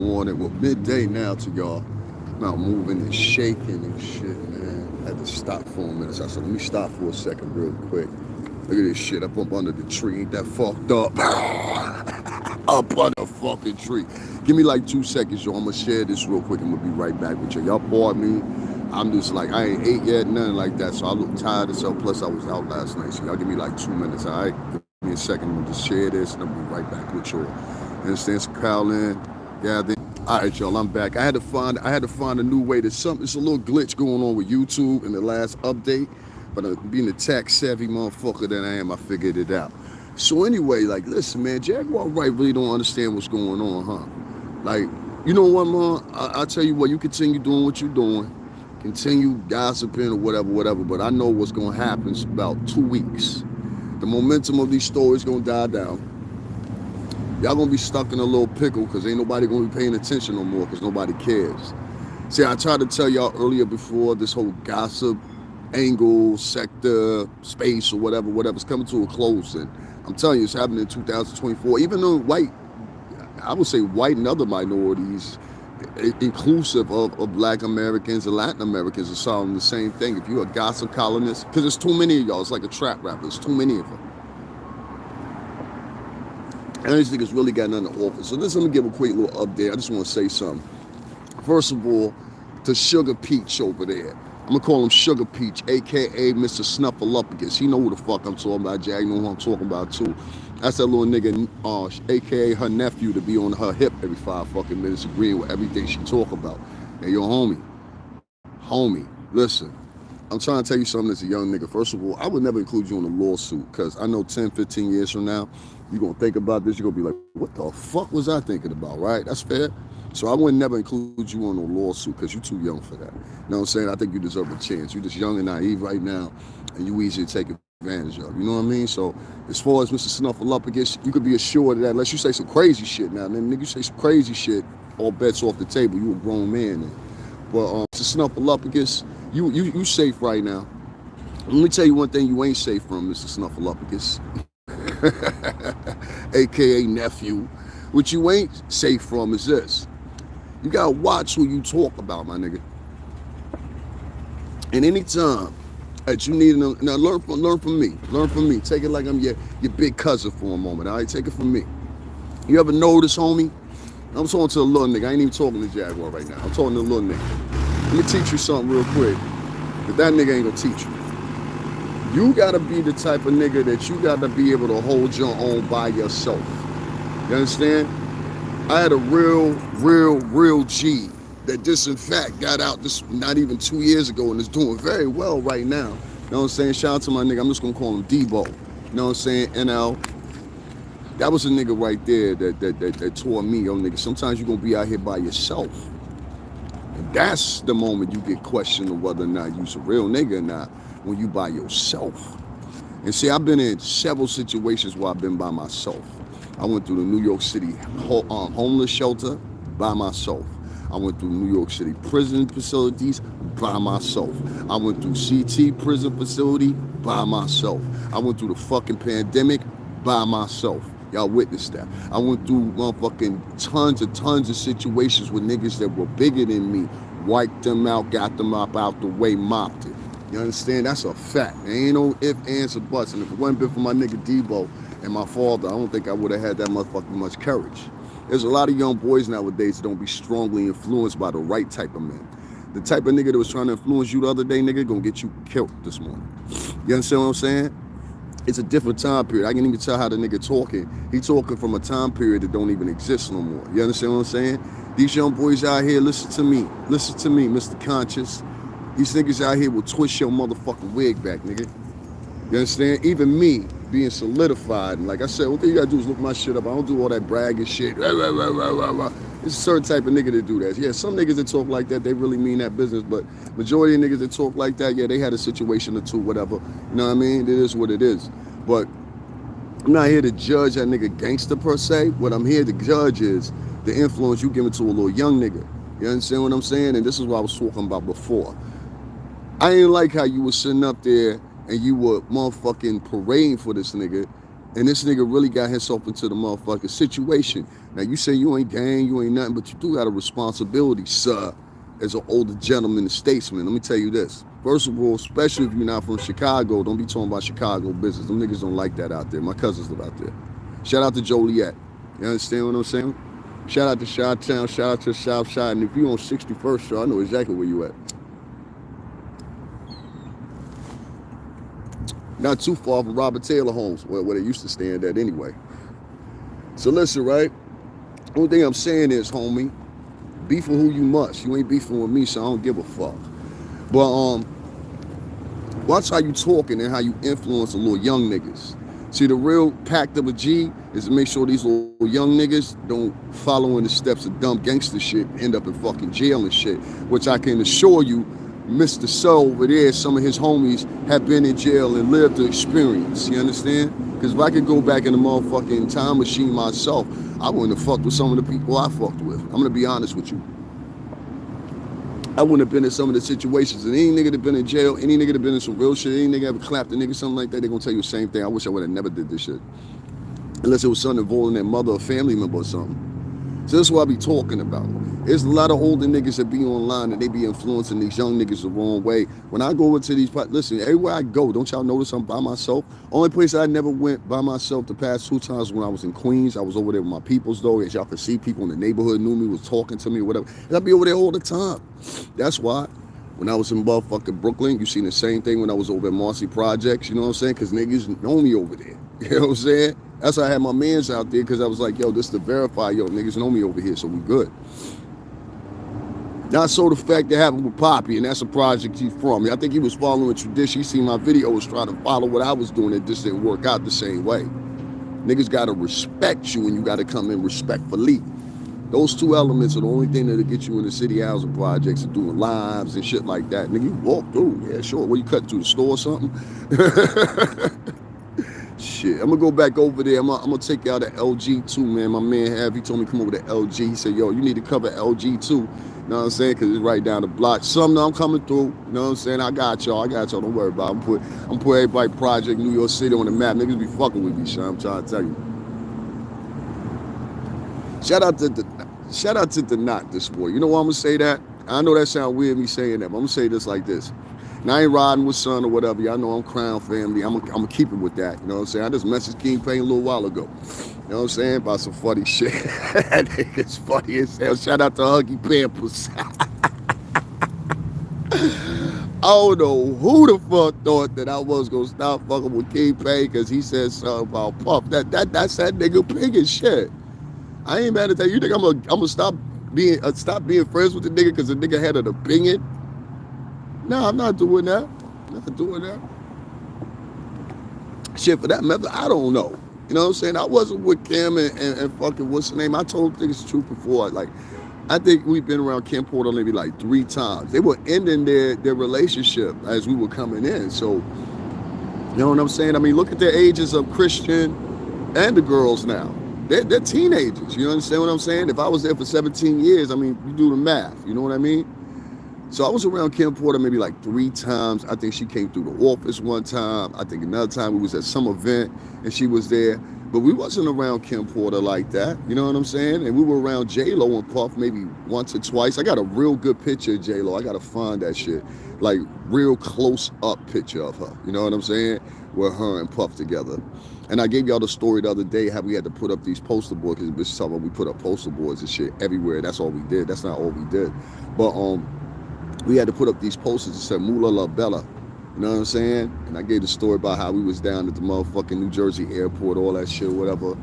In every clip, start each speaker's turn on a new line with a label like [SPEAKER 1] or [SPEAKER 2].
[SPEAKER 1] morning, well, midday now to y'all. I'm out moving and shaking and shit, man. I had to stop for a minute. So I said, let me stop for a second real quick. Look at this shit up under the tree. Ain't that fucked up? Up under the fucking tree. Give me like 2 seconds, y'all. I'm gonna share this real quick. I'm gonna be right back with you. Y'all pardon me. I'm just like, I ain't ate yet, nothing like that. So I look tired as hell. Plus, I was out last night. So y'all give me like 2 minutes, all right? Give me a second. I'm gonna just share this and I'll be right back with y'all. You understand? So call in. Yeah, then. All right, y'all. I'm back. I had to find a new way to something. It's a little glitch going on with YouTube in the last update. But being a tech savvy motherfucker that I am, I figured it out. So anyway, like, listen, man, Jaguar Wright really don't understand what's going on, huh? Like, you know what, man? I tell you what, you continue doing what you're doing, continue gossiping or whatever. But I know what's gonna happen in about 2 weeks. The momentum of these stories gonna die down. Y'all gonna be stuck in a little pickle because ain't nobody gonna be paying attention no more because nobody cares. See, I tried to tell y'all earlier before this whole gossip angle, sector, space, or whatever's coming to a close. And I'm telling you, it's happening in 2024. Even though I would say white and other minorities, inclusive of black Americans and Latin Americans, are solving the same thing. If you're a gossip columnist, because there's too many of y'all, it's like a trap rapper, there's too many of them. And I just think it's really got nothing to offer. So let me give a quick little update. I just want to say something. First of all, to Sugar Peach over there. I'm gonna call him Sugar Peach, aka Mr. Snuffleupagus. He know who the fuck I'm talking about. Jag know who I'm talking about too. That's that little nigga, aka her nephew, to be on her hip every 5 fucking minutes, agreeing with everything she talk about. Hey, yo, homie, listen. I'm trying to tell you something as a young nigga. First of all, I would never include you in a lawsuit because I know 10, 15 years from now, you're going to think about this. You're going to be like, what the fuck was I thinking about, right? That's fair. So I would never include you in a lawsuit because you're too young for that. You know what I'm saying? I think you deserve a chance. You're just young and naive right now, and you easy to take advantage of. You know what I mean? So as far as Mr. Snuffleupagus, you could be assured of that unless you say some crazy shit now. Then nigga, you say some crazy shit, all bets off the table. You a grown man then. But Mr. Snuffleupagus, you safe right now. Let me tell you one thing you ain't safe from, Mr. Snuffleupagus, aka nephew. What you ain't safe from is this. You gotta watch who you talk about, my nigga. And anytime that you need, now learn from me. Learn from me. Take it like I'm your big cousin for a moment. All right, take it from me. You ever notice, homie? I'm talking to a little nigga. I ain't even talking to Jaguar right now. I'm talking to a little nigga. Let me teach you something real quick. But that nigga ain't gonna teach you. You gotta be the type of nigga that you gotta be able to hold your own by yourself. You understand? I had a real G that just in fact got out this not even 2 years ago and is doing very well right now. You know what I'm saying? Shout out to my nigga. I'm just gonna call him Debo. You know what I'm saying? NL. That was a nigga right there that taught me, yo nigga, sometimes you're gonna be out here by yourself. And that's the moment you get questioned of whether or not you's a real nigga or not, when you by yourself. And see, I've been in several situations where I've been by myself. I went through the New York City homeless shelter by myself. I went through New York City prison facilities by myself. I went through CT prison facility by myself. I went through the fucking pandemic by myself. Y'all witnessed that. I went through motherfucking tons of situations with niggas that were bigger than me. Wiped them out, got them up out the way, mopped it. You understand? That's a fact. There ain't no ifs, ands, or buts. And if it wasn't been for my nigga Debo and my father, I don't think I would have had that motherfucking much courage. There's a lot of young boys nowadays that don't be strongly influenced by the right type of men. The type of nigga that was trying to influence you the other day, nigga, gonna get you killed this morning. You understand what I'm saying? It's a different time period. I can even tell how the nigga talking. He talking from a time period that don't even exist no more. You understand what I'm saying? These young boys out here, listen to me, Mr. Conscious. These niggas out here will twist your motherfucking wig back, nigga. You understand? Even me being solidified, and like I said, one thing you gotta do is look my shit up. I don't do all that bragging shit. It's a certain type of nigga that do that. Yeah, some niggas that talk like that, they really mean that business, but majority of niggas that talk like that, yeah, they had a situation or two, whatever. You know what I mean? It is what it is. But I'm not here to judge that nigga gangster per se. What I'm here to judge is the influence you giving to a little young nigga. You understand what I'm saying? And this is what I was talking about before. I ain't like how you was sitting up there and you were motherfucking parading for this nigga And this nigga really got himself into the motherfucking situation. Now you say you ain't gang, you ain't nothing, but you do got a responsibility, sir, as an older gentleman and statesman. Let me tell you this. First of all, especially if you're not from Chicago, don't be talking about Chicago business. Them niggas don't like that out there. My cousins live out there. Shout out to Joliet. You understand what I'm saying? Shout out to Chi-Town, shout out to South Side. And if you on 61st Street, I know exactly where you at. Not too far from Robert Taylor Homes, where they used to stand at anyway. So listen, right? Only thing I'm saying is, homie, beef for who you must. You ain't beefing with me, so I don't give a fuck. But watch how you talking and how you influence the little young niggas. See, the real pact of a G is to make sure these little young niggas don't follow in the steps of dumb gangster shit and end up in fucking jail and shit, which I can assure you, Mr. So over there, some of his homies have been in jail and lived the experience. You understand? Because if I could go back in the motherfucking time machine myself, I wouldn't have fucked with some of the people I fucked with. I'm going to be honest with you. I wouldn't have been in some of the situations. And any nigga that been in jail, any nigga that been in some real shit, any nigga ever clapped a nigga, something like that, they gonna tell you the same thing. I wish I would have never did this shit. Unless it was something involving their mother or family member or something. So that's what I be talking about. There's a lot of older niggas that be online and they be influencing these young niggas the wrong way. When I go over to these, listen, everywhere I go, don't y'all notice I'm by myself? Only place I never went by myself the past 2 times when I was in Queens. I was over there with my peoples though. As y'all can see, people in the neighborhood knew me, was talking to me or whatever. And I'd be over there all the time. That's why when I was in motherfucking Brooklyn, you seen the same thing when I was over at Marcy Projects, you know what I'm saying? Because niggas know me over there. You know what I'm saying? That's why I had my mans out there, because I was like, yo, this to verify, yo, niggas know me over here, so we good. Not so the fact that happened with Poppy, and that's a project he's from. I think he was following tradition. He seen my video, was trying to follow what I was doing. It just didn't work out the same way. Niggas got to respect you, and you got to come in respectfully. Those 2 elements are the only thing that'll get you in the city housing projects and doing lives and shit like that. Nigga, you walk through, yeah, sure. Where you cut to the store or something? Shit, I'm gonna go back over there. I'm gonna take y'all to LG too, man. My man he told me come over to LG. He said, yo, you need to cover LG too. You know what I'm saying? Because it's right down the block. Something I'm coming through. You know what I'm saying? I got y'all. Don't worry about it. I'm put everybody Project New York City on the map. Niggas be fucking with me, son. I'm trying to tell you. Shout out to the knot this boy. You know why I'm gonna say that? I know that sounds weird me saying that, but I'm gonna say this like this. Now I ain't riding with son or whatever. Y'all know I'm Crown family. I'm gonna keep it with that. You know what I'm saying? I just messaged King Payne a little while ago. You know what I'm saying? About some funny shit. It's funny as hell. Shout out to Huggy Pampers. I don't know who the fuck thought that I was gonna stop fucking with King Payne because he said something about Puff. That's that nigga pig as shit. I ain't mad at that. You think I'm gonna stop being friends with the nigga because the nigga had an opinion? No, I'm not doing that. Not doing that. Shit, for that matter, I don't know. You know what I'm saying? I wasn't with Kim and fucking what's the name? I told niggas the truth before. Like, I think we've been around Kim Porter maybe like 3 times. They were ending their relationship as we were coming in. So, you know what I'm saying? I mean, look at the ages of Christian and the girls now. They're teenagers. You understand what I'm saying? If I was there for 17 years, I mean, you do the math. You know what I mean? So I was around Kim Porter maybe like 3 times. I think she came through the office one time. I think another time we was at some event and she was there. But we wasn't around Kim Porter like that. You know what I'm saying? And we were around J-Lo and Puff maybe once or twice. I got a real good picture of J-Lo. I got to find that shit. Like real close up picture of her. You know what I'm saying? With her and Puff together. And I gave y'all the story the other day how we had to put up these poster boards, because bitch talking about we put up poster boards and shit everywhere. That's all we did. That's not all we did. But we had to put up these posters that said Moolah La Bella. You know what I'm saying? And I gave the story about how we was down at the motherfucking New Jersey airport, all that shit, whatever. You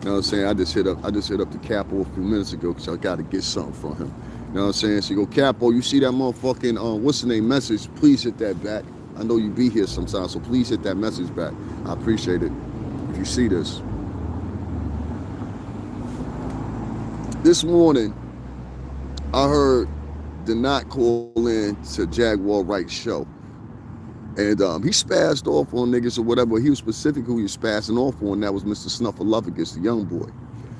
[SPEAKER 1] know what I'm saying? I just hit up the Capo a few minutes ago because I got to get something from him. You know what I'm saying? So you go, Capo, you see that motherfucking, what's the name, message? Please hit that back. I know you be here sometimes, so please hit that message back. I appreciate it if you see this. This morning, I heard the not call in to Jaguar Wright show. And he spazzed off on niggas or whatever. He was specific who he was spazzing off on. That was Mr. Snuffleupagus, the young boy.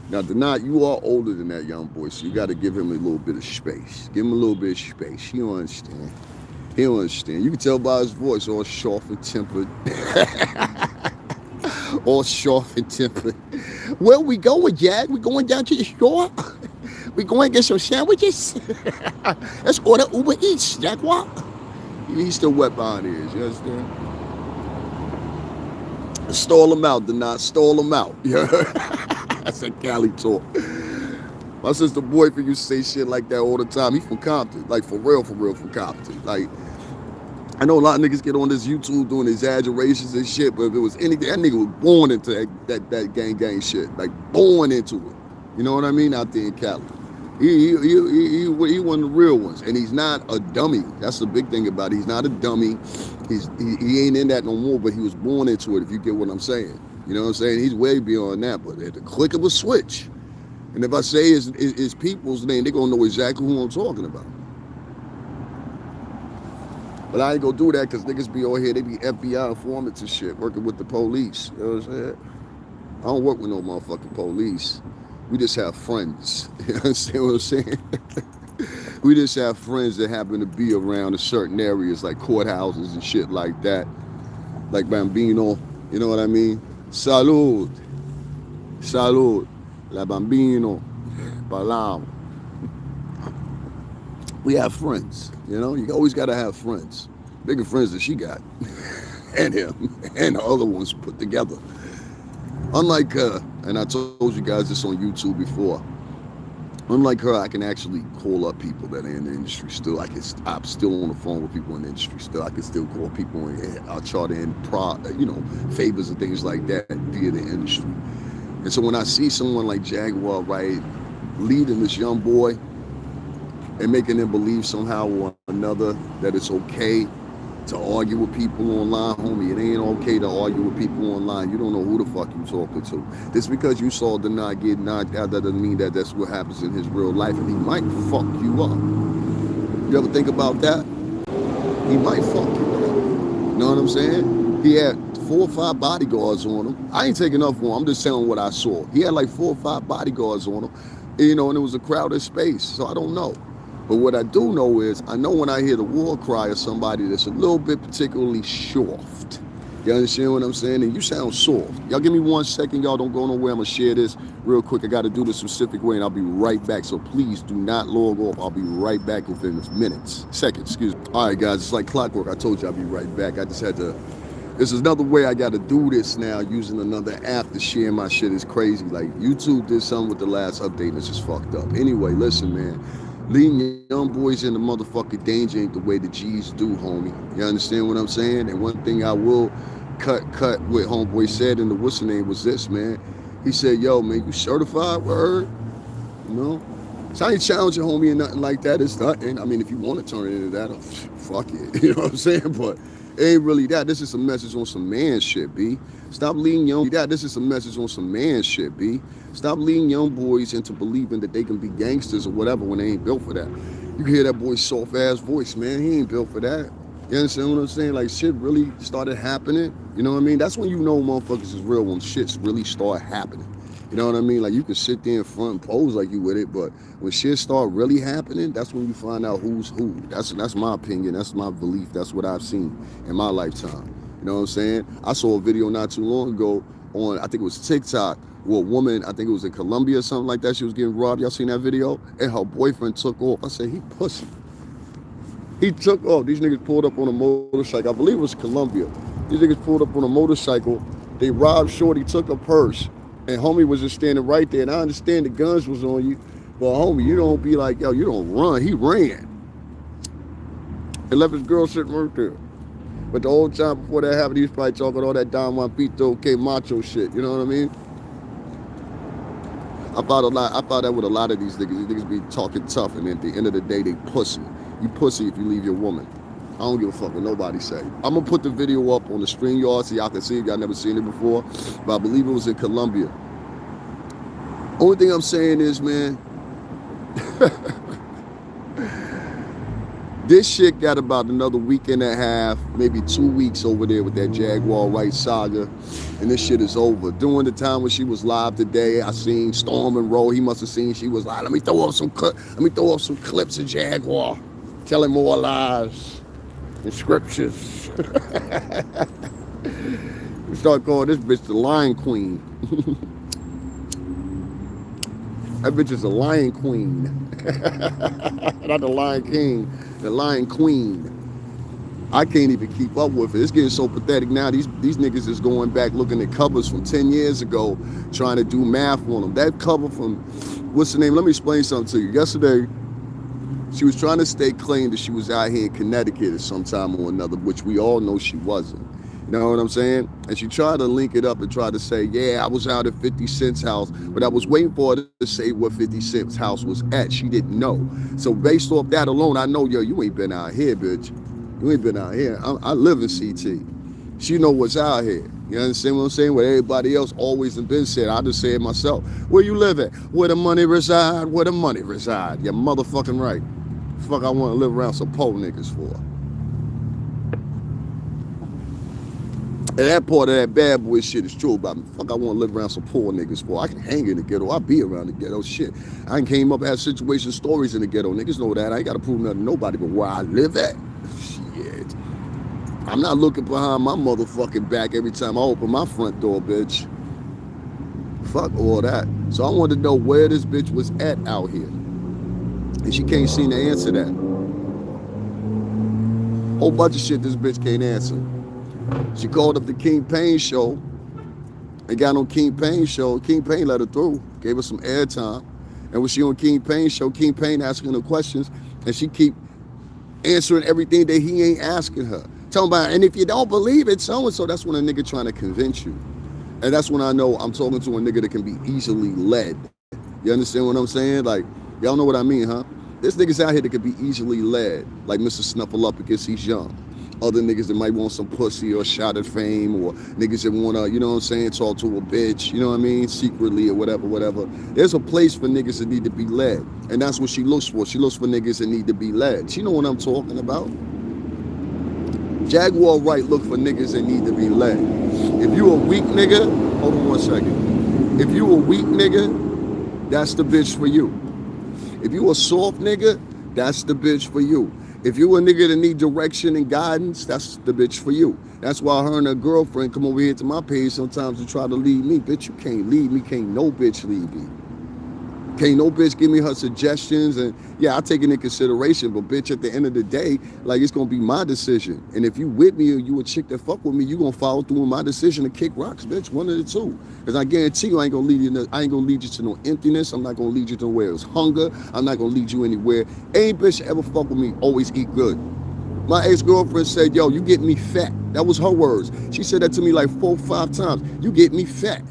[SPEAKER 1] Now, Denat, you are older than that young boy, so you got to give him a little bit of space. Give him a little bit of space. He don't understand. He don't understand. You can tell by his voice, all sharp and tempered. All sharp and tempered. Where we going, Jag? We going down to the store? We going to get some sandwiches? Let's order Uber Eats, Jaguar. He's still wet behind ears, you understand? Stall him out, did not stall him out. Yeah. That's a Cali talk. My sister boyfriend used to say shit like that all the time. He from Compton. Like for real from Compton. Like, I know a lot of niggas get on this YouTube doing exaggerations and shit, but if it was anything, that nigga was born into that gang shit. Like born into it. You know what I mean? Out there in Cali. He one of the real ones. And he's not a dummy. That's the big thing about it. He's not a dummy. He ain't in that no more, but he was born into it, if you get what I'm saying. You know what I'm saying? He's way beyond that, but at the click of a switch. And if I say his people's name, they're going to know exactly who I'm talking about. But I ain't going to do that because niggas be over here, they be FBI informants and shit, working with the police. You know what I'm saying? I don't work with no motherfucking police. We just have friends. You understand what I'm saying? We just have friends that happen to be around in certain areas like courthouses and shit like that. Like Bambino, you know what I mean? Salud. Salud. La Bambino. Palau. We have friends, you know? You always got to have friends. Bigger friends than she got. And him. And the other ones put together. Unlike her, and I told you guys this on YouTube before, unlike her, I can actually call up people that are in the industry still. I'm still on the phone with people in the industry still. I can still call people and I'll charter in favors and things like that via the industry. And so when I see someone like Jaguar, right, leading this young boy and making them believe somehow or another that it's okay to argue with people online, homie, it ain't okay to argue with people online. You don't know who the fuck you talking to. Just because you saw Denai get knocked out, that doesn't mean that that's what happens in his real life, and he might fuck you up. You ever think about that? He might fuck you up. You know what I'm saying? He had 4 or 5 bodyguards on him. I ain't taking up for him. I'm just telling what I saw. He had like 4 or 5 bodyguards on him, you know, and it was a crowded space, so I don't know. But what I do know is, I know when I hear the war cry of somebody that's a little bit particularly soft. You understand what I'm saying? And you sound soft. Y'all give me 1 second. Y'all don't go nowhere. I'm going to share this real quick. I got to do this specific way, and I'll be right back. So please do not log off. I'll be right back within seconds, excuse me. All right, guys, it's like clockwork. I told you I'll be right back. I just had to... This is another way I got to do this now, using another app to share my shit. Is crazy. Like, YouTube did something with the last update, and it's just fucked up. Anyway, listen, man. Leading young boys into motherfucking danger ain't the way the G's do, homie. You understand what I'm saying? And one thing I will cut what homeboy said in the what's the name was this, man. He said, yo, man, you certified, word? You know? So I ain't challenging homie and nothing like that. It's nothing. I mean, if you want to turn it into that, fuck it. You know what I'm saying? But it ain't really that. This is a message on some man shit, B. Stop leading young... This is a message on some man shit, B. Stop leading young boys into believing that they can be gangsters or whatever when they ain't built for that. You can hear that boy's soft-ass voice, man. He ain't built for that. You understand what I'm saying? Like, shit really started happening. You know what I mean? That's when you know motherfuckers is real, when shits really start happening. You know what I mean? Like, you can sit there in front and pose like you with it, but when shit start really happening, that's when you find out who's who. That's my opinion. That's my belief. That's what I've seen in my lifetime. You know what I'm saying? I saw a video not too long ago on, I think it was TikTok, where a woman, I think it was in Colombia or something like that, she was getting robbed. Y'all seen that video? And her boyfriend took off. I said, he pussy. He took off. These niggas pulled up on a motorcycle. I believe it was Colombia. These niggas pulled up on a motorcycle. They robbed Shorty, took her purse. And homie was just standing right there. And I understand the guns was on you. But homie, you don't be like, yo, you don't run. He ran. And left his girl sitting right there. But the whole time before that happened, he was probably talking all that Don Juan Pito, okay, macho shit. You know what I mean? I thought that with a lot of these niggas. These niggas be talking tough, and at the end of the day, they pussy. You pussy if you leave your woman. I don't give a fuck what nobody say. I'm going to put the video up on the StreamYard so y'all can see if y'all never seen it before. But I believe it was in Colombia. Only thing I'm saying is, man, this shit got about another week and a half, maybe 2 weeks over there with that Jaguar Wright saga, and this shit is over. During the time when she was live today, I seen Storm and Roll. He must have seen she was live. Let me throw up some clips of Jaguar, telling more lies and scriptures. We start calling this bitch the Lion Queen. That bitch is a Lion Queen. Not the Lion King, the Lion Queen. I can't even keep up with it. It's getting so pathetic now. These niggas is going back looking at covers from 10 years ago, trying to do math on them. That cover from, what's the name? Let me explain something to you. Yesterday, she was trying to stay clean that she was out here in Connecticut at some time or another, which we all know she wasn't. You know what I'm saying? And she tried to link it up and try to say, yeah, I was out at 50 Cent's house, but I was waiting for her to say what 50 Cent's house was at. She didn't know. So based off that alone, I know, yo, you ain't been out here, bitch. You ain't been out here. I live in CT. She know what's out here. You understand what I'm saying? What everybody else always been said. I just say it myself. Where you live at? Where the money reside? Where the money reside? You're motherfucking right. Fuck, I want to live around some poor niggas for. And that part of that bad boy shit is true about me. Fuck, I want to live around some poor niggas for. I can hang in the ghetto. I be around the ghetto. Shit. I came up, had situation stories in the ghetto. Niggas know that. I ain't got to prove nothing to nobody but where I live at. Shit. I'm not looking behind my motherfucking back every time I open my front door, bitch. Fuck all that. So I wanted to know where this bitch was at out here. And she can't seem to answer that. Whole bunch of shit this bitch can't answer. She called up the King Payne show and got on King Payne's show. King Payne let her through, gave her some airtime. And when she on King Payne's show, King Payne asking her questions, and she keep answering everything that he ain't asking her. Talking about, and if you don't believe it, so-and-so, that's when a nigga trying to convince you. And that's when I know I'm talking to a nigga that can be easily led. You understand what I'm saying? Like, y'all know what I mean, huh? There's niggas out here that could be easily led, like Mr. Snuffleupagus, he's young. Other niggas that might want some pussy or shot at fame, or niggas that want to, you know what I'm saying, talk to a bitch, you know what I mean, secretly or whatever. There's a place for niggas that need to be led. And that's what she looks for. She looks for niggas that need to be led. She know what I'm talking about. Jaguar Wright look for niggas that need to be led. If you a weak nigga, hold on 1 second. If you a weak nigga, that's the bitch for you. If you a soft nigga, that's the bitch for you. If you a nigga that need direction and guidance, that's the bitch for you. That's why her and her girlfriend come over here to my page sometimes to try to lead me. Bitch, you can't lead me. Can't no bitch lead me. Can't no bitch give me her suggestions. And yeah, I take it in consideration, but bitch, at the end of the day, like, it's gonna be my decision. And if you with me or you a chick that fuck with me, you gonna follow through with my decision to kick rocks, bitch. One of the two. Because I guarantee you, I ain't gonna lead you to no emptiness. I'm not gonna lead you to where it's hunger. I'm not gonna lead you anywhere. Ain't bitch ever fuck with me, always eat good. My ex-girlfriend said, yo, you get me fat. That was her words. She said that to me like 4 or 5 times. You get me fat.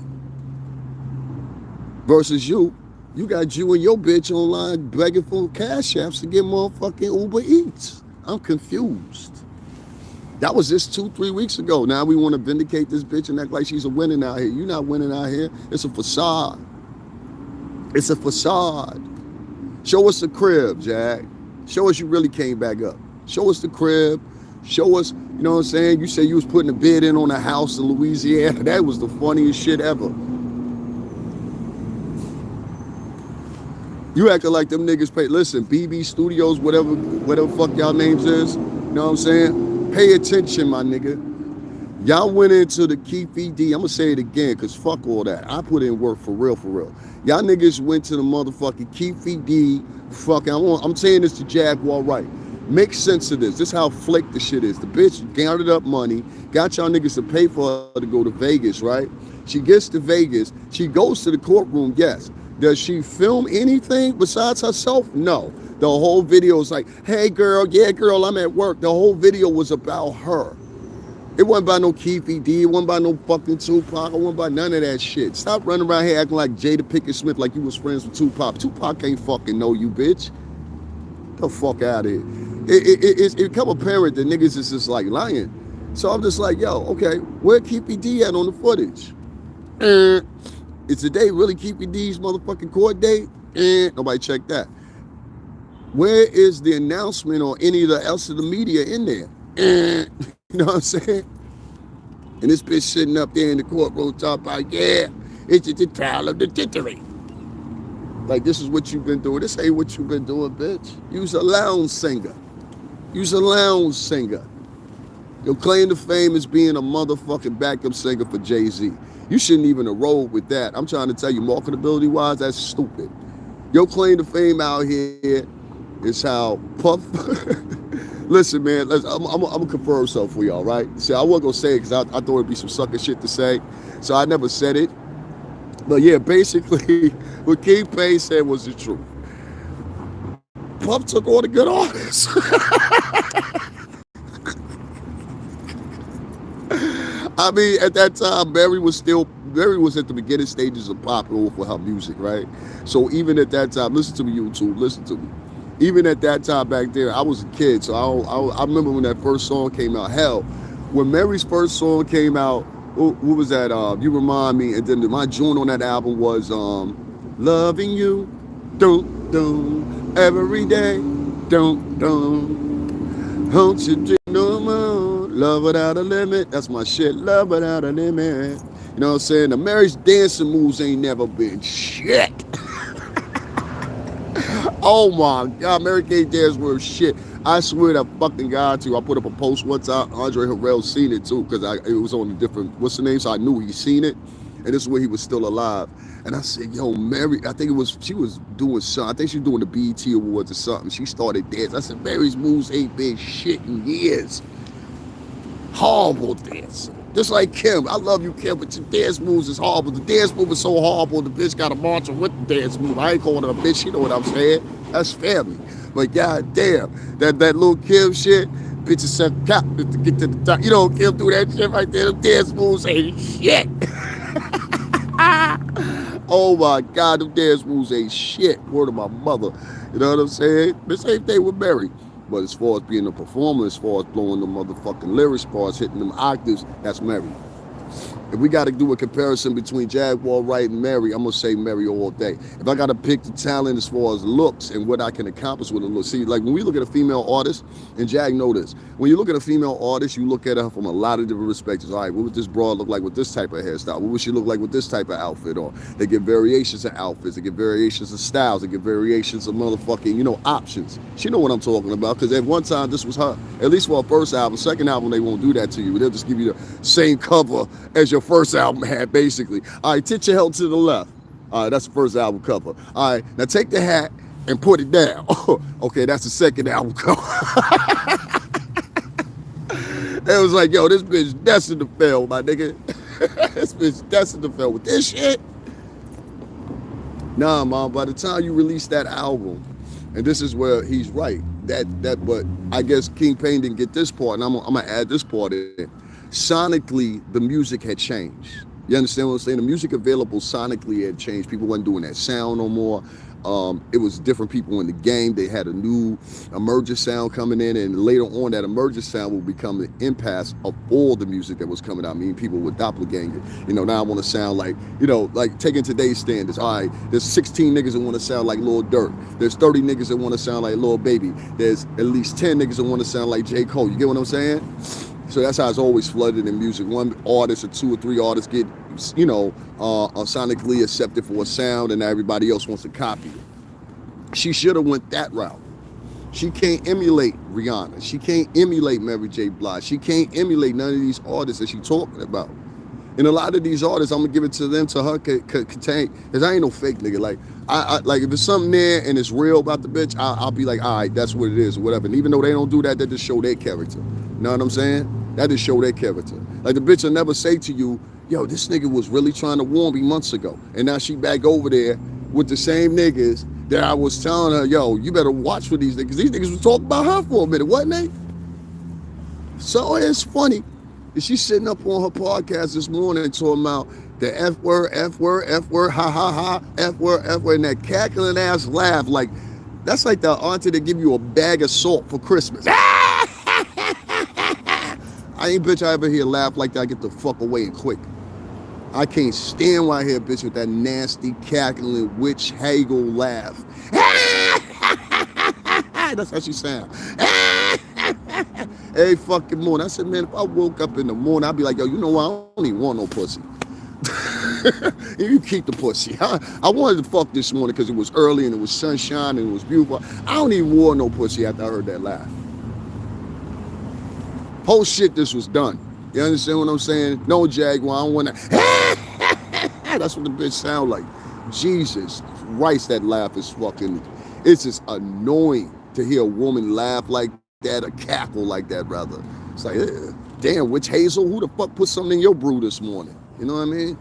[SPEAKER 1] Versus you got you and your bitch online begging for cash apps to get motherfucking Uber Eats. I'm confused. That was just 2-3 weeks ago. Now we want to vindicate this bitch and act like she's a winning out here. You're not winning out here. It's a facade. It's a facade. Show us the crib, Jack. Show us you really came back up. Show us the crib. Show us, you know what I'm saying? You say you was putting a bid in on a house in Louisiana. That was the funniest shit ever. You acting like them niggas pay. Listen, BB Studios, whatever fuck y'all names is, you know what I'm saying? Pay attention, my nigga. Y'all went into the Keefe D. I'm gonna say it again, cause fuck all that. I put in work for real. Y'all niggas went to the motherfucking Keefe D. Fucking, I'm saying this to Jaguar Wright. Make sense of this. This is how flake the shit is. The bitch gathered up money, got y'all niggas to pay for her to go to Vegas, right? She gets to Vegas. She goes to the courtroom, yes. Does she film anything besides herself? No. The whole video is like, hey girl, yeah girl, I'm at work. The whole video was about her. It wasn't about no Keefe D. It wasn't about no fucking Tupac. It wasn't about none of that shit. Stop running around here acting like Jada Pinkett Smith like you was friends with Tupac. Tupac ain't fucking know you, bitch. Get the fuck out of here. It become apparent that niggas is just like lying. So I'm just like, yo, okay, where Keefe D at on the footage? Is today really Keefe D's motherfucking court date? Nobody checked that. Where is the announcement or any of the else of the media in there? You know what I'm saying? And this bitch sitting up there in the courtroom talking about, yeah, it's the trial of the jittery. Like, this is what you've been doing. This ain't what you've been doing, bitch. You's a lounge singer. You's a lounge singer. Your claim to fame is being a motherfucking backup singer for Jay-Z. You shouldn't even enroll with that. I'm trying to tell you, marketability wise, that's stupid. Your claim to fame out here is how Puff. Listen, man, I'm gonna confirm something for y'all, right? See, I wasn't gonna say it because I thought it'd be some sucker shit to say, so I never said it. But yeah, basically, what King Payne said was the truth. Puff took all the good artists. I mean, at that time, Mary was at the beginning stages of popping off with her music, right? So even at that time, listen to me, YouTube, listen to me. Even at that time back there, I was a kid, so I remember when that first song came out. Hell, when Mary's first song came out, what was that? You Remind Me, and then my joint on that album was Loving You, don't, every day, don't you drink no more, love without a limit, that's my shit, love without a limit. You know what I'm saying? The Mary's dancing moves ain't never been shit. Oh my God, Mary Kate dance was shit. I swear to fucking God to you. I put up a post one time. Andre Harrell seen it too, because it was on a different, what's the name? So I knew he seen it. And this is where he was still alive. And I said, yo, Mary, I think she was doing something. I think she was doing the BET Awards or something. She started dancing. I said, Mary's moves ain't been shit in years. Horrible dancing. Just like Kim. I love you, Kim, but your dance moves is horrible. The dance move is so horrible, the bitch got a mantra with the dance move. I ain't calling her a bitch, you know what I'm saying? That's family. But god damn, that little Kim shit, bitches said cop to get to the top. You know, Kim do that shit right there. Them dance moves ain't shit. Oh my God, them dance moves ain't shit. Word of my mother. You know what I'm saying? The same thing with Mary. But as far as being a performer, as far as blowing the motherfucking lyrics, as far as hitting them octaves, that's Mary. If we got to do a comparison between Jaguar, Wright, and Mary, I'm going to say Mary all day. If I got to pick the talent as far as looks and what I can accomplish with a look. See, like when we look at a female artist, and Jag know this, when you look at a female artist, you look at her from a lot of different perspectives. All right, what would this broad look like with this type of hairstyle? What would she look like with this type of outfit on? They get variations of outfits. They get variations of styles. They get variations of motherfucking, options. She know what I'm talking about, because at one time, this was her. At least for her first album. Second album, they won't do that to you. They'll just give you the same cover as your first album had, basically. All right, tip your head to the left. All right, that's the first album cover. All right, now take the hat and put it down. Okay, that's the second album cover. It was like, yo, this bitch destined to fail, my nigga. This bitch destined to fail with this shit. Nah, mom, by the time you release that album, and this is where he's right, but I guess King Payne didn't get this part, and I'm gonna add this part in. Sonically, the music had changed. You understand what I'm saying? The music available sonically had changed. People wasn't doing that sound no more. It was different people in the game. They had a new emergent sound coming in, and later on that emergent sound will become the impasse of all the music that was coming out. I mean, people with doppelganger. Now I want to sound like, like taking today's standards. All right, there's 16 niggas that want to sound like Lil Durk. There's 30 niggas that want to sound like Lil Baby. There's at least 10 niggas that want to sound like J. Cole. You get what I'm saying? So that's how it's always flooded in music. One artist or two or three artists get, sonically accepted for a sound, and everybody else wants to copy it. She should have went that route. She can't emulate Rihanna. She can't emulate Mary J. Blige. She can't emulate none of these artists that she's talking about. And a lot of these artists, I'm gonna give it to them, to her, contain, because I ain't no fake nigga. Like, I like, if there's something there and it's real about the bitch, I'll be like, all right, that's what it is, or whatever. And even though they don't do that, they just show their character. You know what I'm saying? That just show their character. Like, the bitch will never say to you, yo, this nigga was really trying to warn me months ago, and now she back over there with the same niggas that I was telling her, yo, you better watch for these niggas. These niggas was talking about her for a minute, wasn't they? So it's funny. She's sitting up on her podcast this morning talking about the F word, ha, ha, ha, F word, and that cackling ass laugh. Like, that's like the auntie that give you a bag of salt for Christmas. I ain't bitch I ever hear laugh like that. I get the fuck away and quick. I can't stand when I hear a bitch with that nasty, cackling, witch haggle laugh. That's how she sound. Every fucking morning. I said, man, if I woke up in the morning, I'd be like, yo, you know what? I don't even want no pussy. You keep the pussy. I wanted to fuck this morning because it was early and it was sunshine and it was beautiful. I don't even want no pussy after I heard that laugh. Whole shit, this was done. You understand what I'm saying? No, Jaguar, I don't want to. That's what the bitch sound like. Jesus Christ, that laugh is fucking. It's just annoying to hear a woman laugh like that or cackle like that, rather. It's like, damn, Witch Hazel, who the fuck put something in your brew this morning? You know what I mean?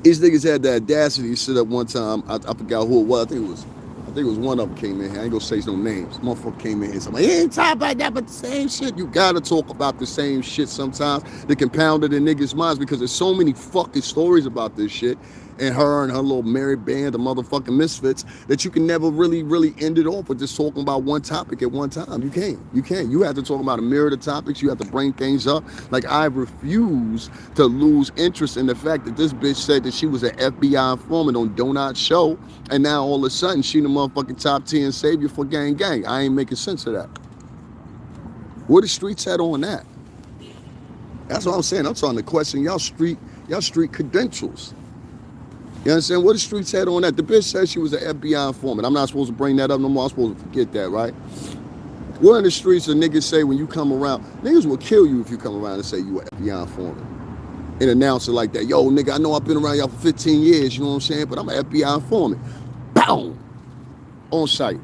[SPEAKER 1] These niggas had the audacity to sit up one time. I forgot who it was. I think it was one of them came in here. I ain't gonna say no names. Motherfucker came in here. So I'm like, he ain't talking about that, but the same shit. You gotta talk about the same shit sometimes to compound it in niggas' minds because there's so many fucking stories about this shit and her little merry band of motherfucking misfits that you can never really end it off with just talking about one topic at one time. You can't. You have to talk about a myriad of topics. You have to bring things up. Like, I refuse to lose interest in the fact that this bitch said that she was an FBI informant on Donut Show, and now all of a sudden she the motherfucking top 10 savior for gang. I ain't making sense of that. Where the streets at on that? That's what I'm saying. I'm trying to question y'all street credentials. You understand? What the streets had on that? The bitch said she was an FBI informant. I'm not supposed to bring that up no more. I'm supposed to forget that, right? What in the streets the niggas say when you come around? Niggas will kill you if you come around and say you an FBI informant. And announce it like that. Yo, nigga, I know I've been around y'all for 15 years, you know what I'm saying? But I'm an FBI informant. Boom! On site.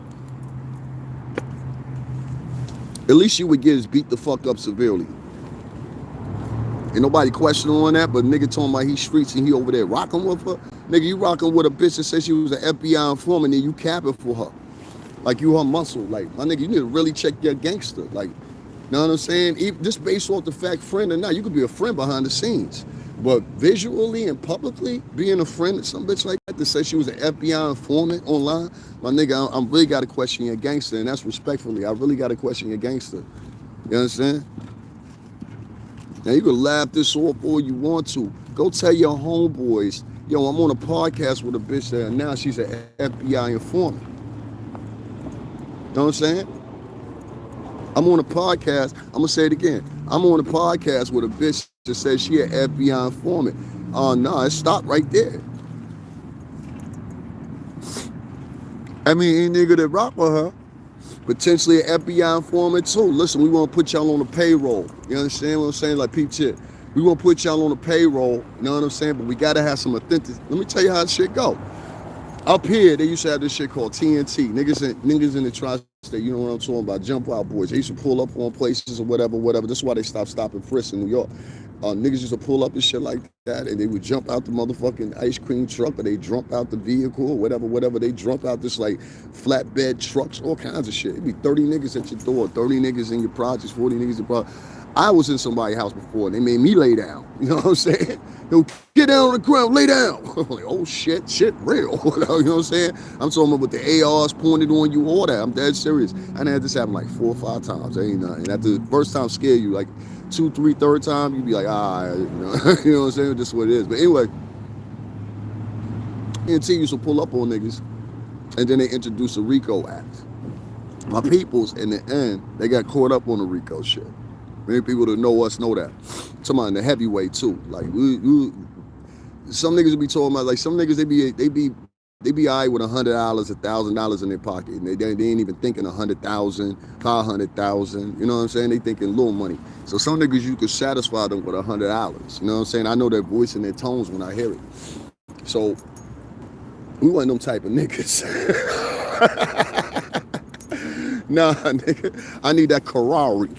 [SPEAKER 1] At least you would get is beat the fuck up severely. Ain't nobody questioning on that, but nigga talking about he streets and he over there rocking with her. Nigga, you rocking with a bitch that said she was an FBI informant and you capping for her. Like you her muscle. Like, my nigga, you need to really check your gangster. Like, you know what I'm saying? Even, just based off the fact, friend or not, you could be a friend behind the scenes. But visually and publicly, being a friend of some bitch like that that said she was an FBI informant online, my nigga, I really got to question your gangster, and that's respectfully. I really got to question your gangster. You understand? Now, you can laugh this off all you want to. Go tell your homeboys, yo, I'm on a podcast with a bitch that now she's an FBI informant. You know what I'm saying? I'm on a podcast. I'm going to say it again. I'm on a podcast with a bitch that says she an FBI informant. No, it stopped right there. I mean, any nigga that rock with her, potentially an FBI informant too. Listen, we want to put y'all on the payroll. You understand what I'm saying? Like, peep shit. We want to put y'all on the payroll. You know what I'm saying? But we got to have some authentic. Let me tell you how this shit go. Up here, they used to have this shit called TNT. Niggas in the tri-state, you know what I'm talking about, jump out boys. They used to pull up on places or whatever. That's why they stopped stopping frisk in New York. Niggas used to pull up and shit like that, and they would jump out the motherfucking ice cream truck, or they jump out the vehicle, or whatever. They jump out this like flatbed trucks, all kinds of shit. It'd be 30 niggas at your door, 30 niggas in your projects, 40 niggas in your projects. I was in somebody's house before, and they made me lay down. You know what I'm saying? Yo, get down on the ground, lay down. I'm like, oh shit real. You know what I'm saying? I'm talking about with the ARs pointed on you, all that. I'm dead serious. I done had this happen like 4 or 5 times. There ain't nothing. And after the first time scare you, like 2, 3, third time, you be like, you know what I'm saying? Just what it is. But anyway, NT used to pull up on niggas, and then they introduced a RICO Act. My peoples, in the end, they got caught up on the RICO shit. Many people that know us know that. Talking about in the heavyweight too. Like some niggas be talking about, like some niggas they be all right with $100, $1,000 in their pocket, and they ain't even thinking 100,000, 500,000. You know what I'm saying? They thinking little money. So some niggas you could satisfy them with $100. You know what I'm saying? I know their voice and their tones when I hear it. So we wasn't them type of niggas. Nah, nigga, I need that Ferrari.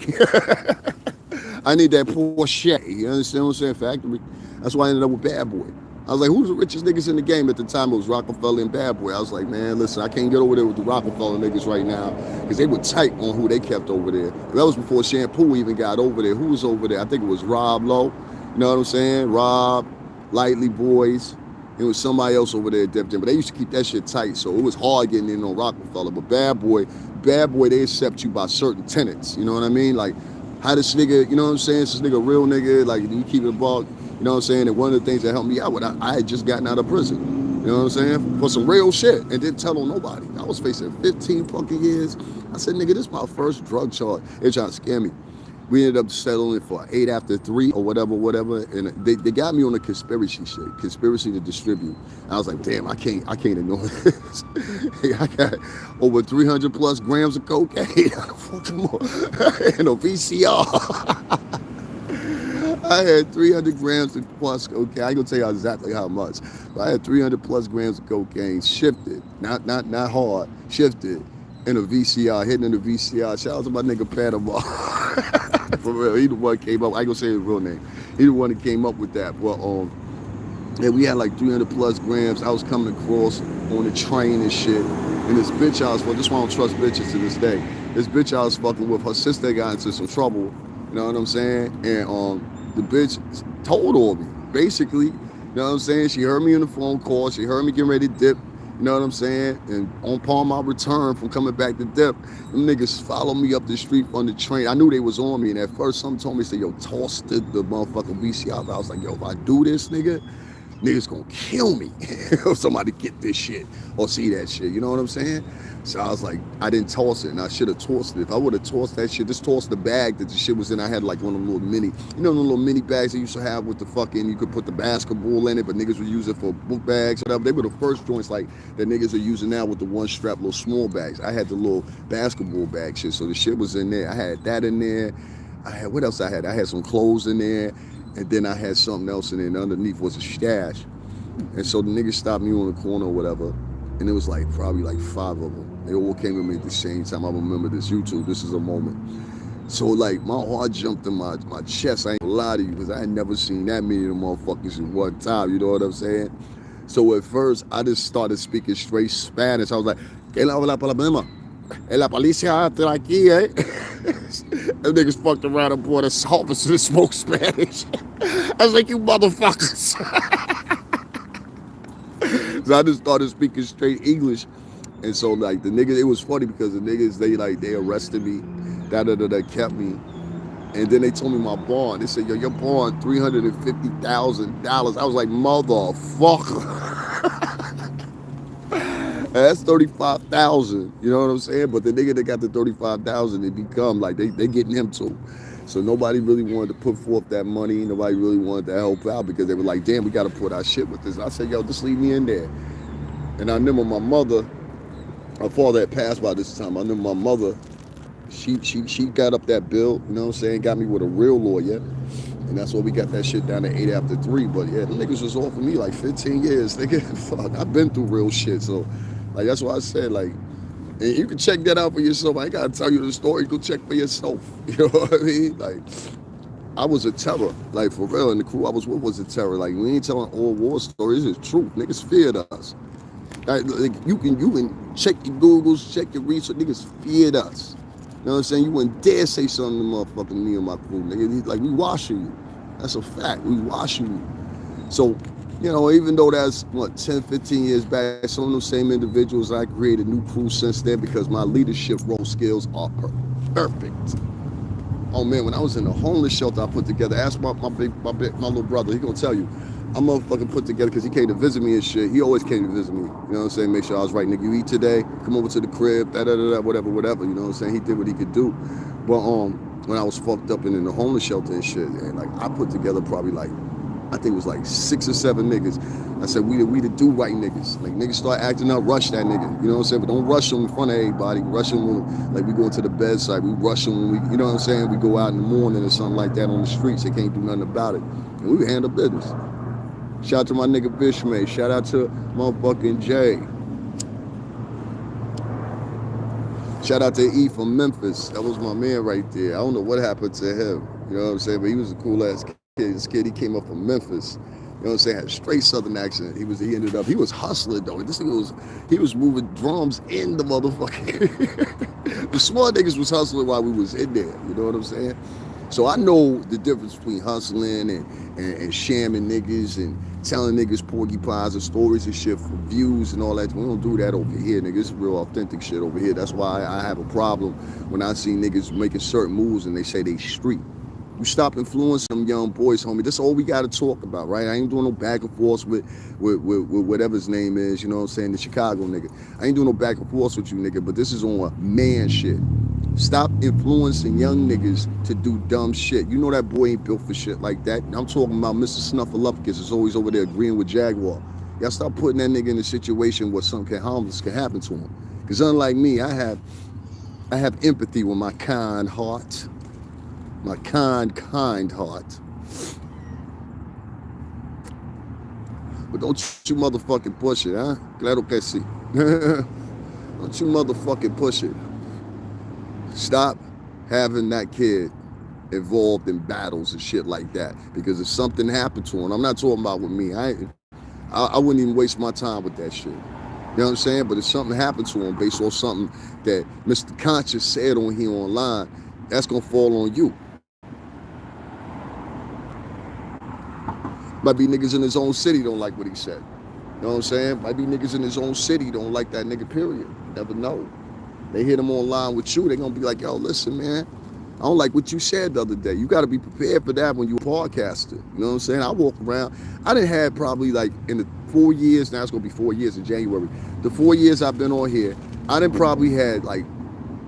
[SPEAKER 1] I need that Porsche. You understand what I'm saying? Factory. That's why I ended up with Bad Boy. I was like, who's the richest niggas in the game at the time? It was Rockefeller and Bad Boy. I was like, man, listen, I can't get over there with the Rockefeller niggas right now because they were tight on who they kept over there. That was before Shampoo even got over there. Who was over there? I think it was Rob Lowe. You know what I'm saying? Rob, Lightly Boys. It was somebody else over there at Def Jam, but they used to keep that shit tight, so it was hard getting in on Rockefeller. But Bad Boy, they accept you by certain tenets. You know what I mean? Like, how this nigga, you know what I'm saying? This nigga a real nigga, like, you keep it a buck. You know what I'm saying? And one of the things that helped me out with, I had just gotten out of prison. You know what I'm saying? For some real shit, and didn't tell on nobody. I was facing 15 fucking years. I said, nigga, this is my first drug charge. They're trying to scare me. We ended up settling for 8 after 3 or whatever. And they got me on a conspiracy shit, conspiracy to distribute. And I was like, damn, I can't ignore this. Hey, I got over 300 plus grams of cocaine. Fucking more. And a VCR. I had 300 grams of plus cocaine. I ain't gonna tell you exactly how much, but I had 300 plus grams of cocaine shifted, not hard, shifted in a VCR, hitting in the VCR. Shout out to my nigga Panama. For real, he the one came up. I ain't gonna say his real name. He the one that came up with that. But yeah, we had like 300 plus grams. I was coming across on the train and shit. And this bitch I was fucking, this one I don't trust bitches to this day. This bitch I was fucking with, her sister got into some trouble. You know what I'm saying? And the bitch told on me, basically. You know what I'm saying? She heard me in the phone call. She heard me getting ready to dip. You know what I'm saying? And upon my return from coming back to dip, them niggas followed me up the street on the train. I knew they was on me. And at first, something told me, say, yo, toss the motherfucking VCR. I was like, yo, if I do this, niggas gonna kill me if somebody get this shit or see that shit. You know what I'm saying? So I was like, I didn't toss it, and I should have tossed it. If I would have tossed that shit, just tossed the bag that the shit was in. I had like one of them little mini, you know, the little mini bags they used to have with the fucking, you could put the basketball in it, but niggas would use it for book bags, whatever. They were the first joints like that niggas are using now with the one strap little small bags. I had the little basketball bag shit, so the shit was in there. I had that in there. I had, what else I had? I had some clothes in there, and then I had something else in there, and underneath was a stash. And so the niggas stopped me on the corner or whatever, and it was like probably like 5 of them. They all came to me at the same time. I remember this. YouTube, this is a moment. So like my heart jumped in my chest. I ain't gonna lie to you, because I had never seen that many of them motherfuckers in one time. You know what I'm saying? So at first I just started speaking straight Spanish. I was like, "Que la habla problema? La policía está aquí, eh?" Them niggas fucked around and brought us officer to smoke Spanish. I was like, you motherfuckers. So I just started speaking straight English. And so like the niggas, it was funny because the niggas, they arrested me, they kept me. And then they told me my bond. They said, yo, your bond $350,000. I was like, motherfucker. That's 35,000. You know what I'm saying? But the nigga that got the 35,000, they become like they getting him too. So nobody really wanted to put forth that money. Nobody really wanted to help out because they were like, damn, we got to put our shit with this. I said, yo, just leave me in there. And I remember my mother, my father had passed by this time. I remember my mother, she got up that bill, you know what I'm saying, got me with a real lawyer. And that's why we got that shit down to 8 after 3. But yeah, the niggas was offering me like 15 years. Nigga, fuck, I've been through real shit. So like that's why I said like, and you can check that out for yourself. I ain't gotta tell you the story. Go check for yourself. You know what I mean? Like, I was a terror. Like, for real. And the crew I was with was a terror. Like, we ain't telling all war stories. It's truth. Niggas feared us. Like you can check your Googles, check your research. Niggas feared us. You know what I'm saying? You wouldn't dare say something to motherfucking me and my crew. Nigga, like, we washing you. That's a fact. We washing you. So, you know, even though that's, 10, 15 years back, some of those same individuals, I created new crews since then because my leadership role skills are perfect. Oh man, when I was in the homeless shelter I put together, ask my little brother, he gonna tell you, I'm motherfucking put together because he came to visit me and shit. He always came to visit me. You know what I'm saying? Make sure I was right, nigga. You eat today, come over to the crib, whatever. You know what I'm saying? He did what he could do. But when I was fucked up and in the homeless shelter and shit, and like I put together probably like, I think it was like 6 or 7 niggas. I said, we the do right niggas. Like, niggas start acting up, rush that nigga. You know what I'm saying? But don't rush them in front of everybody. Rush them when, like, we go into the bedside. We rush them when we, you know what I'm saying? We go out in the morning or something like that on the streets. They can't do nothing about it. And we handle business. Shout out to my nigga Bishmay. Shout out to motherfucking Jay. Shout out to E from Memphis. That was my man right there. I don't know what happened to him. You know what I'm saying? But he was a cool ass kid. This kid, he came up from Memphis. You know what I'm saying? Had a straight southern accent. He was hustling though. This nigga he was moving drums in the motherfucking. The small niggas was hustling while we was in there. You know what I'm saying? So I know the difference between hustling and shamming niggas and telling niggas porcupines and stories and shit for views and all that. We don't do that over here, nigga. It's real authentic shit over here. That's why I have a problem when I see niggas making certain moves and they say they street. You stop influencing them young boys, homie. That's all we got to talk about, right? I ain't doing no back and forth with whatever his name is, you know what I'm saying, the Chicago nigga. I ain't doing no back and forth with you, nigga, but this is on man shit. Stop influencing young niggas to do dumb shit. You know that boy ain't built for shit like that. I'm talking about Mr. Snuffleupagus is always over there agreeing with Jaguar. Y'all stop putting that nigga in a situation where something harmless can happen to him. Because unlike me, I have empathy with my kind heart. My kind heart. But don't you motherfucking push it, huh? Claro que sí. Don't you motherfucking push it. Stop having that kid involved in battles and shit like that. Because if something happened to him, I'm not talking about with me. I wouldn't even waste my time with that shit. You know what I'm saying? But if something happened to him based on something that Mr. Conscious said on here online, that's gonna fall on you. Might be niggas in his own city don't like what he said. You know what I'm saying? Might be niggas in his own city don't like that nigga, period. Never know. They hit him online with you, they're gonna be like, yo, listen, man, I don't like what you said the other day. You gotta be prepared for that when you're a podcaster. You know what I'm saying? I walk around, I done had probably like in the 4 years, now it's gonna be 4 years in January. The 4 years I've been on here, I done probably had like,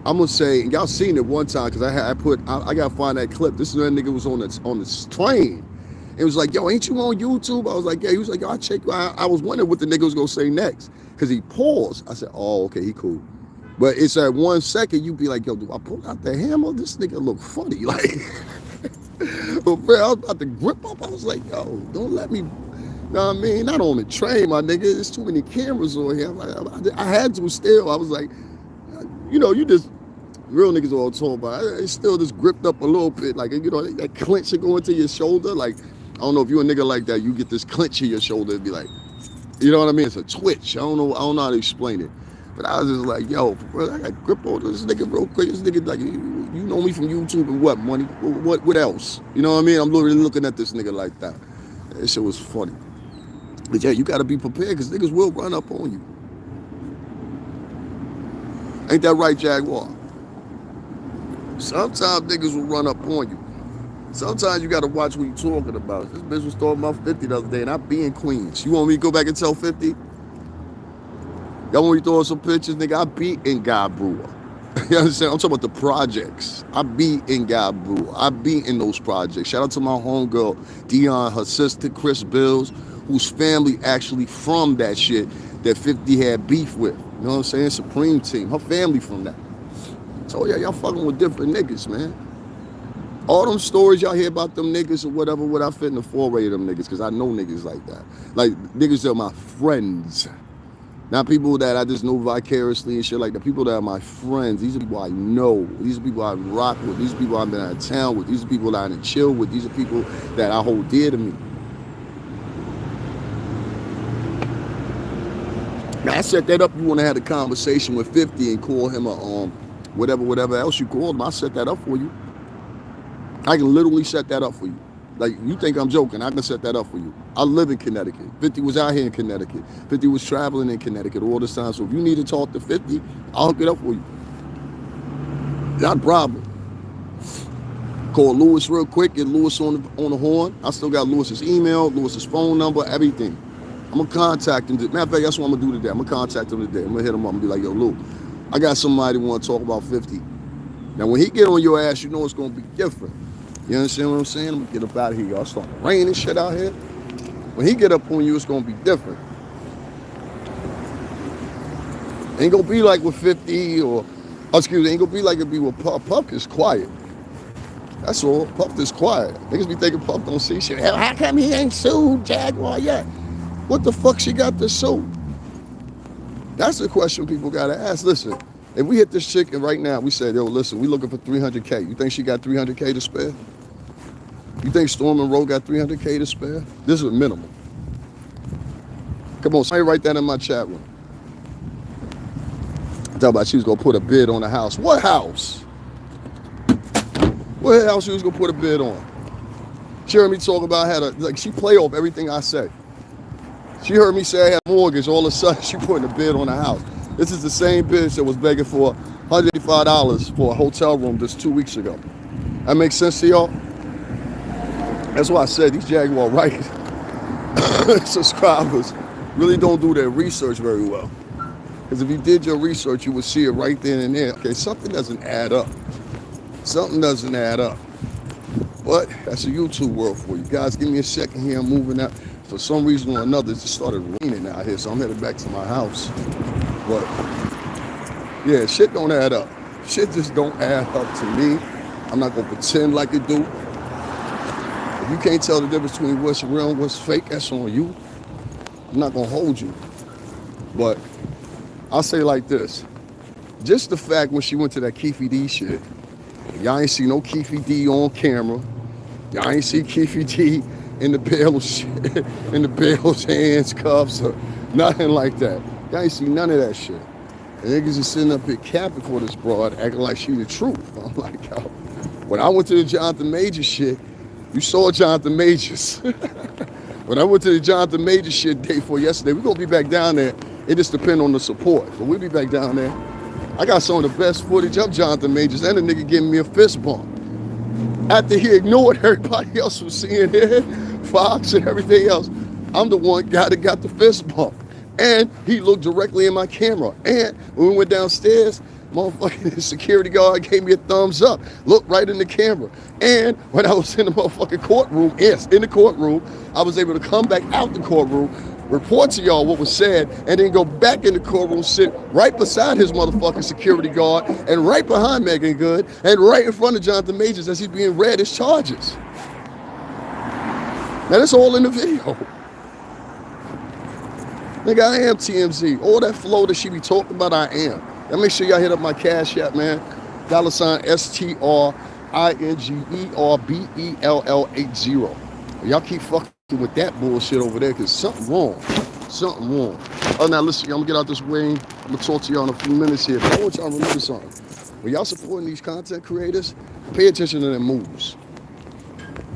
[SPEAKER 1] I'm gonna say, and y'all seen it one time, cause I gotta find that clip. This is when that nigga was on the train. It was like, yo, ain't you on YouTube? I was like, yeah. He was like, yo, I was wondering what the nigga was gonna say next. Cause he paused. I said, oh, okay, he cool. But it's at 1 second, you be like, yo, do I pull out the hammer? This nigga look funny. Like, but bro, I was about to grip up. I was like, yo, don't let me, you know what I mean? Not on the train, my nigga. There's too many cameras on here. I had to still. I was like, you know, you just, real niggas all talk about it. It's still just gripped up a little bit. Like, you know, that clench should go into your shoulder. Like, I don't know if you a nigga like that, you get this clench in your shoulder and be like, you know what I mean? It's a twitch. I don't know how to explain it. But I was just like, yo, bro, I got grip on this nigga real quick. This nigga, like, you know me from YouTube and what, money? What else? You know what I mean? I'm literally looking at this nigga like that. That shit was funny. But yeah, you gotta be prepared because niggas will run up on you. Ain't that right, Jaguar? Sometimes niggas will run up on you. Sometimes you gotta watch what you talking about. This bitch was talking about 50 the other day and I be in Queens. You want me to go back and tell 50? Y'all want me to throw some pictures? Nigga, I be in God Brewer. You understand? I'm talking about the projects. I be in God Brewer. I be in those projects. Shout out to my homegirl, Dion, her sister, Chris Bills, whose family actually from that shit that 50 had beef with. You know what I'm saying? Supreme Team. Her family from that. So yeah, y'all fucking with different niggas, man. All them stories y'all hear about them niggas or whatever, what I fit in the foray of them niggas, because I know niggas like that. Like, niggas that are my friends. Not people that I just know vicariously and shit like that. People that are my friends. These are people I know. These are people I rock with. These are people I've been out of town with. These are people that I done chill with. These are people that I hold dear to me. Now, I set that up. You want to have a conversation with 50 and call him a whatever else you called him. I set that up for you. I can literally set that up for you. Like, you think I'm joking, I can set that up for you. I live in Connecticut. 50 was out here in Connecticut. 50 was traveling in Connecticut all this time. So if you need to talk to 50, I'll hook it up for you. Not a problem. Call Lewis real quick, get Lewis on the horn. I still got Lewis's email, Lewis's phone number, everything. I'm going to contact him. Matter of fact, that's what I'm going to do today. I'm going to contact him today. I'm going to hit him up and be like, yo, Lou, I got somebody who want to talk about 50. Now, when he get on your ass, you know it's going to be different. You understand what I'm saying? I'm going to get up out of here, y'all. Start raining shit out here. When he get up on you, it's going to be different. Ain't going to be like with 50 or, ain't going to be like it be with Puff. Puff is quiet. That's all. Puff is quiet. Niggas be thinking Puff don't see shit. Hell, how come he ain't sued Jaguar yet? What the fuck she got to sue? That's the question people got to ask. Listen, if we hit this chick and right now we said, yo, listen, we looking for 300K. You think she got 300K to spare? You think Storm and Rowe got 300K to spare? This is a minimum. Come on, somebody write that in my chat room. Talk about she was gonna put a bid on a house. What house? What house she was gonna put a bid on? She heard me talk about she play off everything I say. She heard me say I had a mortgage. All of a sudden, she putting a bid on a house. This is the same bitch that was begging for $185 for a hotel room just 2 weeks ago. That makes sense to y'all? That's why I said these Jaguar Wright subscribers really don't do their research very well. Because if you did your research, you would see it right then and there. Okay, something doesn't add up. Something doesn't add up. But that's a YouTube world for you. Guys, give me a second here. I'm moving out. For some reason or another, it just started raining out here, so I'm headed back to my house. But yeah, shit don't add up. Shit just don't add up to me. I'm not gonna pretend like it do. If you can't tell the difference between what's real and what's fake, that's on you. I'm not gonna hold you. But I'll say like this. Just the fact when she went to that Keefe D shit, y'all ain't see no Keefe D on camera. Y'all ain't see Keefe D in the bail's shit, in the bail's hands, cuffs, or nothing like that. Y'all ain't see none of that shit. And niggas just sitting up here capping for this broad, acting like she the truth. I'm like, yo, when I went to the Jonathan Majors shit, you saw Jonathan Majors. When I went to the Jonathan Majors shit day before yesterday, we're gonna be back down there. It just depends on the support, but we'll be back down there. I got some of the best footage of Jonathan Majors and the nigga giving me a fist bump. After he ignored everybody else from CNN, Fox and everything else, I'm the one guy that got the fist bump. And he looked directly in my camera. And when we went downstairs, motherfucking security guard gave me a thumbs up. Looked right in the camera. And when I was in the motherfucking courtroom, yes, in the courtroom, I was able to come back out the courtroom, report to y'all what was said, and then go back in the courtroom, sit right beside his motherfucking security guard, and right behind Megan Good, and right in front of Jonathan Majors as he's being read his charges. Now that's all in the video. Nigga, I am TMZ. All that flow that she be talking about, I am. Now make sure y'all hit up my Cash App, man. $STRINGERBELL80. Y'all keep fucking with that bullshit over there, because something wrong. Something wrong. Oh, now listen, I'm gonna get out this way. I'm gonna talk to y'all in a few minutes here. But I want y'all to remember something. When y'all supporting these content creators, pay attention to their moves.